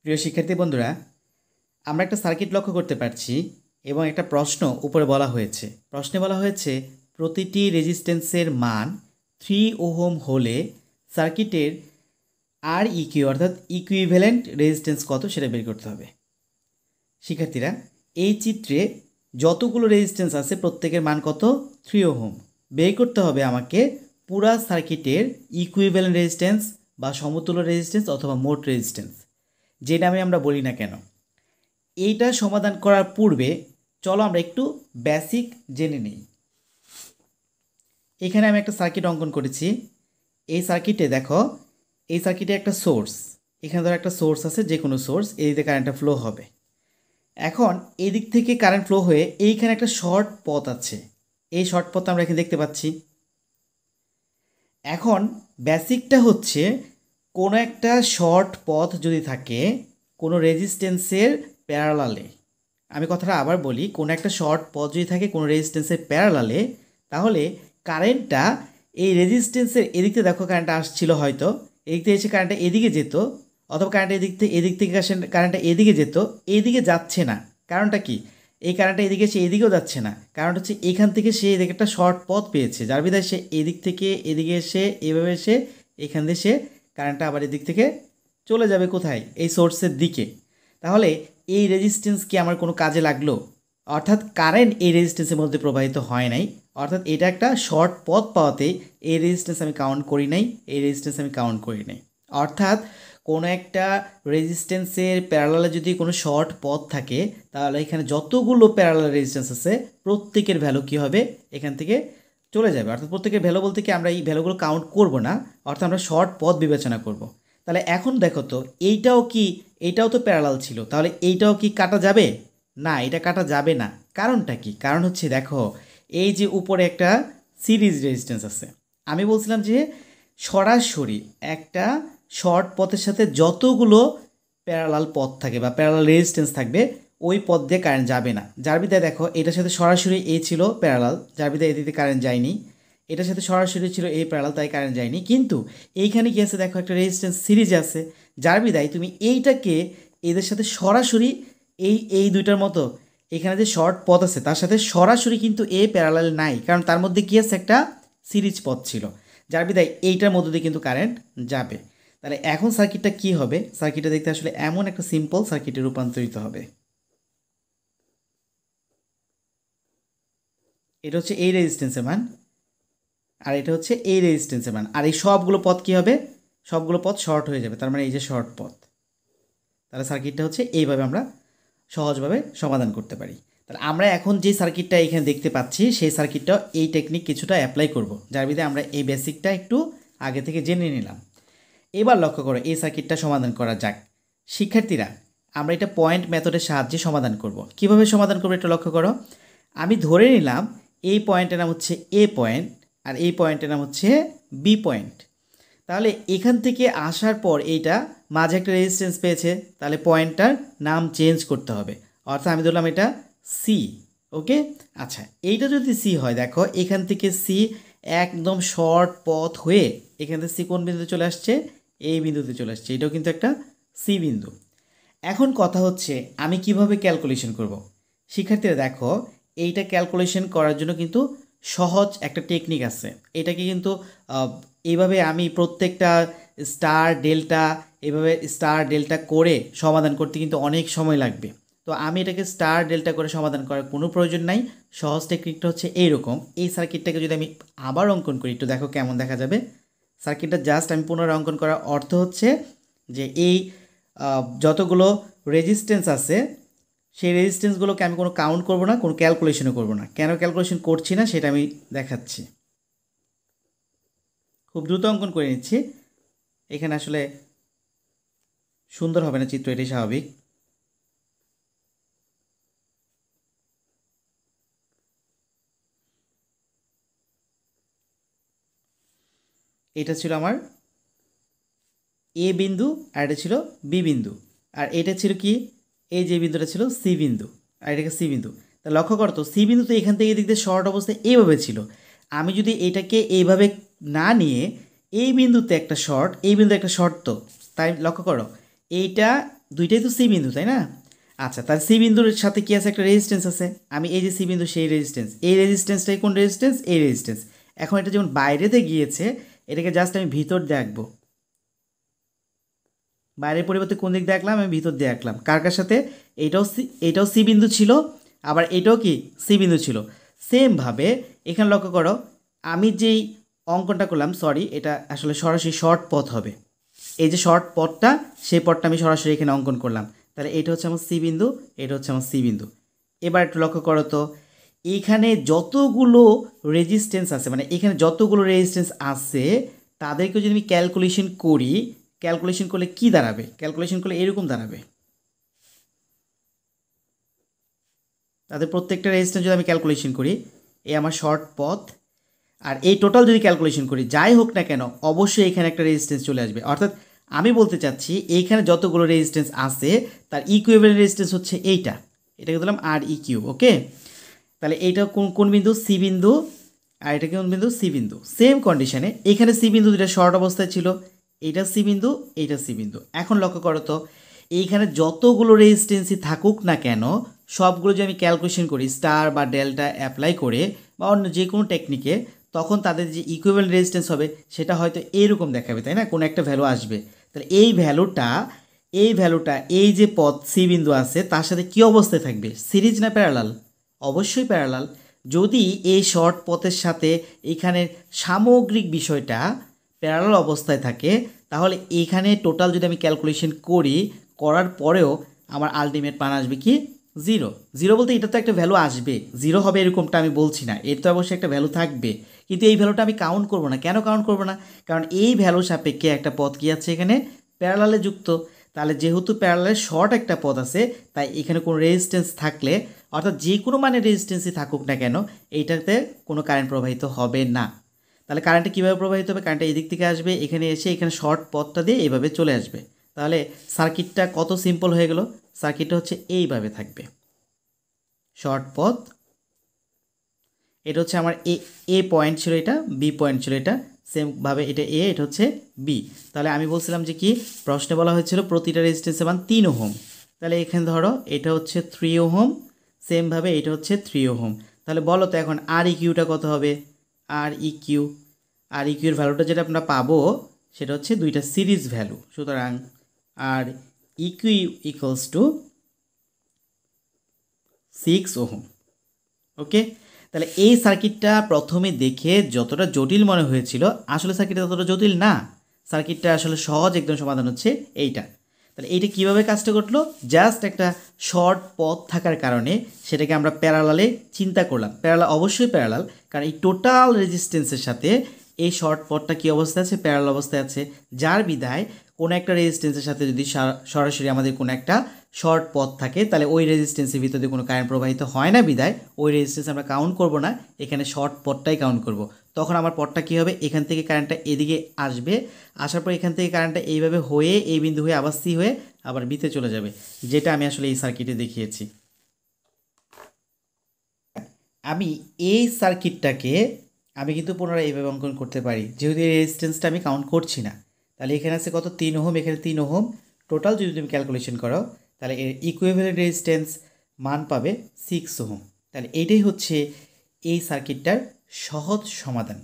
প্রিয় শিক্ষার্থী বন্ধুরা, আমরা একটা সার্কিট লক্ষ্য করতে পারছি এবং একটা প্রশ্ন উপরে বলা হয়েছে। প্রশ্নে বলা হয়েছে প্রতিটি রেজিস্ট্যান্সের মান 3 ওহম হলে সার্কিটের আর ইকিউ অর্থাৎ ইকুইভ্যালেন্ট রেজিস্ট্যান্স কত সেটা বের করতে হবে। শিক্ষার্থীরা, এই চিত্রে যতগুলো রেজিস্ট্যান্স আছে প্রত্যেকের মান কত? 3 ওহম। বের করতে হবে আমাকে পুরা সার্কিটের ইকুইভ্যালেন্ট রেজিস্ট্যান্স বা সমতুল্য রেজিস্ট্যান্স অথবা মোট রেজিস্ট্যান্স, যে নামে আমরা বলি না কেন। এইটা সমাধান করার পূর্বে চলো আমরা একটু বেসিক জেনে নিই। এখানে আমি একটা সার্কিট অঙ্কন করেছি। এই সার্কিটে দেখো, এই সার্কিটে একটা সোর্স, এখানে ধরো একটা সোর্স আছে, যে কোনো সোর্স, এই দিকে কারেন্টটা ফ্লো হবে। এখন এই দিক থেকে কারেন্ট ফ্লো হয়ে এইখানে একটা শর্ট পথ আছে, এই শর্ট পথ আমরা এখানে দেখতে পাচ্ছি। এখন বেসিকটা হচ্ছে কোনো একটা শর্ট পথ যদি থাকে কোনো রেজিস্ট্যান্সের প্যারালালে, আমি কথাটা আবার বলি, কোনো একটা শর্ট পথ যদি থাকে কোনো রেজিস্ট্যান্সের প্যারালালে, তাহলে কারেন্টটা এই রেজিস্ট্যান্সের এদিকে, দেখো কারেন্টটা আসছিল, হয়তো এদিক থেকে এসে কারেন্টটা এদিকে যেত, অথবা কারেন্টটা এদিক থেকে আসে কারেন্টটা এদিকে যেত, এইদিকে যাচ্ছে না। কারণটা কি? এই কারেন্টটা এদিকে সে এদিকেও যাচ্ছে না, কারণ হচ্ছে এখান থেকে সে এদিকে একটা শর্ট পথ পেয়েছে, যার বিধায় সে এদিক থেকে এদিকে এসে এভাবে এসে এখান দিয়ে সে কারেন্টটা আবার এদিক থেকে চলে যাবে কোথায়? এই সোর্সের দিকে। তাহলে এই রেজিস্ট্যান্স কি আমার কোনো কাজে লাগলো? অর্থাৎ কারেন্ট এই রেজিস্ট্যান্সের মধ্যে প্রবাহিত হয় নাই, অর্থাৎ এটা একটা শর্ট পথ পাওয়াতে এই রেজিস্ট্যান্স আমি কাউন্ট করি নাই, এই রেজিস্ট্যান্স আমি কাউন্ট করি নাই। অর্থাৎ কোনো একটা রেজিস্ট্যান্সের প্যারালালে যদি কোনো শর্ট পথ থাকে, তাহলে এখানে যতগুলো প্যারালাল রেজিস্ট্যান্স আছে প্রত্যেকের ভ্যালু কী হবে? এখান থেকে চলে যাবে। অর্থাৎ প্রত্যেকের ভ্যালু বলতে কি, আমরা এই ভ্যালুগুলো কাউন্ট করব না, অর্থাৎ আমরা শর্ট পথ বিবেচনা করব। তাহলে এখন দেখো তো, এইটাও কি, এইটাও তো প্যারালাল ছিল, তাহলে এইটাও কি কাটা যাবে? না, এটা কাটা যাবে না। কারণটা কি? কারণ হচ্ছে দেখো, এই যে উপরে একটা সিরিজ রেজিস্ট্যান্স আছে, আমি বলছিলাম যে সরাসরি একটা শর্ট পথের সাথে যতগুলো প্যারালাল পথ থাকে বা প্যারালাল রেজিস্ট্যান্স থাকবে, ওই পথ দিয়ে কারেন্ট যাবে না। যার বিধায় দেখো এটার সাথে সরাসরি এই ছিল প্যারালাল, যার বিধায় এদিকে কারেন্ট যায়নি। এটার সাথে সরাসরি ছিল এই প্যারালাল, তাই কারেন্ট যায়নি। কিন্তু এইখানে কি আছে দেখো, একটা রেজিস্ট্যান্স সিরিজ আছে, যার বিধায় তুমি এইটাকে এদের সাথে সরাসরি এই দুইটার মতো এখানে যে শর্ট পথ আছে তার সাথে সরাসরি কিন্তু এই প্যারালাল নাই, কারণ তার মধ্যে কি আছে, একটা সিরিজ পথ ছিল, যার বিধায় এইটার মধ্যে দিয়ে কিন্তু কারেন্ট যাবে। তাহলে এখন সার্কিটটা কি হবে? সার্কিটটা দেখতে আসলে এমন একটা সিম্পল সার্কিটে রূপান্তরিত হবে। এটা হচ্ছে এই রেজিস্ট্যান্সের মান, আর এটা হচ্ছে এই রেজিস্ট্যান্সের মান, আর এই সবগুলো পথ কি হবে? সবগুলো পথ শর্ট হয়ে যাবে, তার মানে এই যে শর্ট পথ। তাহলে সার্কিটটা হচ্ছে এইভাবে আমরা সহজভাবে সমাধান করতে পারি। তাহলে আমরা এখন যে সার্কিটটা এখানে দেখতে পাচ্ছি, সেই সার্কিটটা এই টেকনিক কিছুটা অ্যাপ্লাই করব, যার বিধে আমরা এই বেসিকটা একটু আগে থেকে জেনে নিলাম। এবার লক্ষ্য করো, এই সার্কিটটা সমাধান করা যাক। শিক্ষার্থীরা, আমরা এটা পয়েন্ট মেথডের সাহায্যে সমাধান করব। কিভাবে সমাধান করবো এটা লক্ষ্য করো। আমি ধরে নিলাম এই পয়েন্টের নাম হচ্ছে এ পয়েন্ট, আর এই পয়েন্টের নাম হচ্ছে বি পয়েন্ট। তাহলে এখান থেকে আসার পর এইটা মাঝে একটা রেজিস্ট্যান্স পেয়েছে, তাহলে পয়েন্টটার নাম চেঞ্জ করতে হবে, অর্থাৎ আমি ধরলাম এটা সি। ওকে, আচ্ছা, এইটা যদি সি হয়, দেখো এখান থেকে সি একদম শর্ট পথ হয়ে এখান থেকে সি কোন বিন্দুতে চলে আসছে? এই বিন্দুতে চলে আসছে, এটাও কিন্তু একটা সি বিন্দু। এখন কথা হচ্ছে আমি কিভাবে ক্যালকুলেশন করব। শিক্ষার্থীরা দেখো, এইটা ক্যালকুলেশন করার জন্য কিন্তু সহজ একটা টেকনিক আছে। এটাকে কিন্তু এইভাবে আমি প্রত্যেকটা স্টার ডেল্টা, এভাবে স্টার ডেল্টা করে সমাধান করতে কিন্তু অনেক সময় লাগবে। তো আমি এটাকে স্টার ডেল্টা করে সমাধান করার কোনো প্রয়োজন নাই। সহজ টেকনিকটা হচ্ছে এইরকম। এই সার্কিটটাকে যদি আমি আবার অঙ্কন করি, একটু দেখো কেমন দেখা যাবে। সার্কিটটা জাস্ট আমি পুনরায় অঙ্কন করার অর্থ হচ্ছে যে এই যতগুলো রেজিস্ট্যান্স আছে সেই রেজিস্ট্যান্সগুলোকে আমি কোনো কাউন্ট করব না, কোনো ক্যালকুলেশনও করব না। কেন ক্যালকুলেশন করছি না সেটা আমি দেখাচ্ছি। খুব দ্রুত অঙ্কন করে নিচ্ছি, এখানে আসলে সুন্দর হবে না চিত্র, এটাই স্বাভাবিক। এটা ছিল আমার এ বিন্দু, আর এটা ছিল বি বিন্দু, আর এটা ছিল কি, এই যে বিন্দুটা ছিল সি বিন্দু, আর এটাকে সি বিন্দু। তা লক্ষ্য করো তো, সি বিন্দু তো এখান থেকে এদিক দিয়ে শর্ট অবস্থায় এইভাবে ছিল। আমি যদি এটাকে এইভাবে না নিয়ে এই বিন্দুতে একটা শর্ট, এই বিন্দুতে একটা শর্ট, তো তাই লক্ষ্য করো এইটা দুইটাই তো সি বিন্দু, তাই না? আচ্ছা, তার সি বিন্দুর সাথে কি আছে? একটা রেজিস্ট্যান্স আছে। আমি এই যে সি বিন্দু, সেই রেজিস্ট্যান্স, এই রেজিস্ট্যান্সটাই কোন রেজিস্ট্যান্স? এই রেজিস্ট্যান্স। এখন এটা যেমন বাইরেতে গিয়েছে, এটাকে জাস্ট আমি ভিতর দিয়ে আঁকবো। বাইরের পরিবর্তে কোন দিক দিয়ে আঁকলাম? আমি ভিতর দিয়ে আঁকলাম। কার কার সাথে? এইটাও সি বিন্দু ছিল, আবার এটাও কি সি বিন্দু ছিল। সেমভাবে এখানে লক্ষ্য করো, আমি যেই অঙ্কনটা করলাম, সরি, এটা আসলে সরাসরি শর্ট পথ হবে। এই যে শর্ট পথটা, সেই পথটা আমি সরাসরি এখানে অঙ্কন করলাম। তাহলে এটা হচ্ছে আমার সি বিন্দু, এটা হচ্ছে আমার সি বিন্দু। এবার একটু লক্ষ্য করো তো, এইখানে যতগুলো রেজিস্ট্যান্স আছে, মানে এখানে যতগুলো রেজিস্ট্যান্স আছে, তাদেরকে যদি আমি ক্যালকুলেশন করি, ক্যালকুলেশন করলে কি দাঁড়াবে? ক্যালকুলেশন করলে এরকম দাঁড়াবে। তাদের প্রত্যেকটা রেজিস্ট্যান্স যদি আমি ক্যালকুলেশন করি, এই আমার শর্ট পথ, আর এই টোটাল যদি ক্যালকুলেশন করি, যাই হোক না কেন, অবশ্যই এখানে একটা রেজিস্ট্যান্স চলে আসবে। অর্থাৎ আমি বলতে চাচ্ছি, এইখানে যতগুলো রেজিস্ট্যান্স আছে, তার ইকুইভ্যালেন্ট রেজিস্ট্যান্স হচ্ছে এইটা। এটাকে দিলাম আর ই কিউ, ওকে? তাহলে এইটা কোন কোন বিন্দু? সি বিন্দু। আর এটা কোন বিন্দু? সি বিন্দু। সেম কন্ডিশনে এখানে সি বিন্দু দুটা শর্ট অবস্থায় ছিল, এইটা সি বিন্দু, এইটা সি বিন্দু। এখন লক্ষ্য করো তো, এইখানে যতগুলো রেজিস্ট্যান্সই থাকুক না কেন, সবগুলো যদি আমি ক্যালকুলেশন করি স্টার বা ডেল্টা অ্যাপ্লাই করে বা অন্য যে কোনো টেকনিকে, তখন তাদের যে ইকুইভ্যালেন্ট রেজিস্ট্যান্স হবে সেটা হয়তো এরকম দেখাবে, তাই না? কোনো একটা ভ্যালু আসবে। তাহলে এই ভ্যালুটা এই যে পথ সি বিন্দু আছে তার সাথে কী অবস্থায় থাকবে? সিরিজ না প্যারালাল? অবশ্যই প্যারালাল। যদি এই শর্ট পথের সাথে এখানের সামগ্রিক বিষয়টা প্যারালাল অবস্থায় থাকে, তাহলে এখানে টোটাল যদি আমি ক্যালকুলেশন করি, করার পরেও আমার আলটিমেট মান আসবে কি? জিরো। জিরো বলতে এটা তো একটা ভ্যালু আসবে, জিরো হবে এরকমটা আমি বলছি না, এর তো অবশ্যই একটা ভ্যালু থাকবে। কিন্তু এই ভ্যালুটা আমি কাউন্ট করব না। কেন কাউন্ট করব না? কারণ এই ভ্যালু সাপেক্ষে একটা পথ কি আছে এখানে? প্যারালালে যুক্ত। তাহলে যেহেতু প্যারালালে শর্ট একটা পথ আছে, তাই এখানে কোনো রেজিস্ট্যান্স থাকলে, অর্থাৎ যে কোনো মানের রেজিস্ট্যান্সই থাকুক না কেন, এইটাতে কোনো কারেন্ট প্রবাহিত হবে না। তাহলে কারেন্টটা কীভাবে প্রবাহিত হবে? কারেন্টটা এই দিক থেকে আসবে, এখানে এসে এখানে শর্ট পথটা দিয়ে এইভাবে চলে আসবে। তাহলে সার্কিটটা কত সিম্পল হয়ে গেল। সার্কিটটা হচ্ছে এইভাবে থাকবে, শর্ট পথ। এটা হচ্ছে আমার এ পয়েন্ট ছিল, এটা বি পয়েন্ট ছিল, এটা সেমভাবে এটা এ, এটা হচ্ছে বি। তাহলে আমি বলছিলাম যে কি, প্রশ্নে বলা হয়েছিল প্রতিটা রেজিস্ট্যান্সের মান 3 ওহম। তাহলে এখানে ধরো এটা হচ্ছে 3 ওহম, সেমভাবে এটা হচ্ছে 3 ওহম। তাহলে বলো তো এখন আর ই কিউটা কত হবে? আর ই কিউ, আর ই কিউর ভ্যালুটা যেটা আমরা পাবো সেটা হচ্ছে দুইটা সিরিজ ভ্যালু। সুতরাং আর E Q equals to 6 ohm. Okay? তাহলে এই সার্কিটটা প্রথমে দেখে যতটা জটিল মনে হয়েছিল, আসলে সার্কিটটা ততটা জটিল না। সার্কিটটা আসলে সহজ একদম সমাধান হচ্ছে এইটা। তাহলে এইটা কীভাবে কাজটা করলো? জাস্ট একটা শর্ট পথ থাকার কারণে সেটাকে আমরা প্যারালালে চিন্তা করলাম। প্যারালাল, অবশ্যই প্যারালাল, কারণ এই টোটাল রেজিস্ট্যান্সের সাথে এই শর্ট পথটা কী অবস্থায় আছে? প্যারালাল অবস্থায় আছে। যার বিধায় কোনো একটা রেজিস্ট্যান্সের সাথে যদি সরাসরি আমাদের কোনো একটা শর্ট পথ থাকে, তাহলে ওই রেজিস্ট্যান্সের ভিতরে কোনো কারেন্ট প্রবাহিত হয় না বিধায় ওই রেজিস্ট্যান্স আমরা কাউন্ট করব না, এখানে শর্ট পথটাই কাউন্ট করব। তখন আমার পথটা কী হবে? এখান থেকে কারেন্টটা এদিকে আসবে, আসার পর এখান থেকে কারেন্টটা এইভাবে হয়ে এই বিন্দু হয়ে আবার সি হয়ে আবার বিতে চলে যাবে, যেটা আমি আসলে এই সার্কিটে দেখিয়েছি। আমি এই সার্কিটটাকে আমি কিন্তু পুনরায় এইভাবে অঙ্কন করতে পারি, যেহেতু এই রেজিস্ট্যান্সটা আমি কাউন্ট করছি না। তাহলে এখানে আছে কত? 3 ওহম, এখানে 3 ওহম। টোটাল যদি তুমি ক্যালকুলেশন করো, তাহলে এর ইকুইভ্যালেন্ট রেজিস্ট্যান্স মান পাবে 6 ওহম। তাহলে এইটাই হচ্ছে এই সার্কিটটার সহজ সমাধান।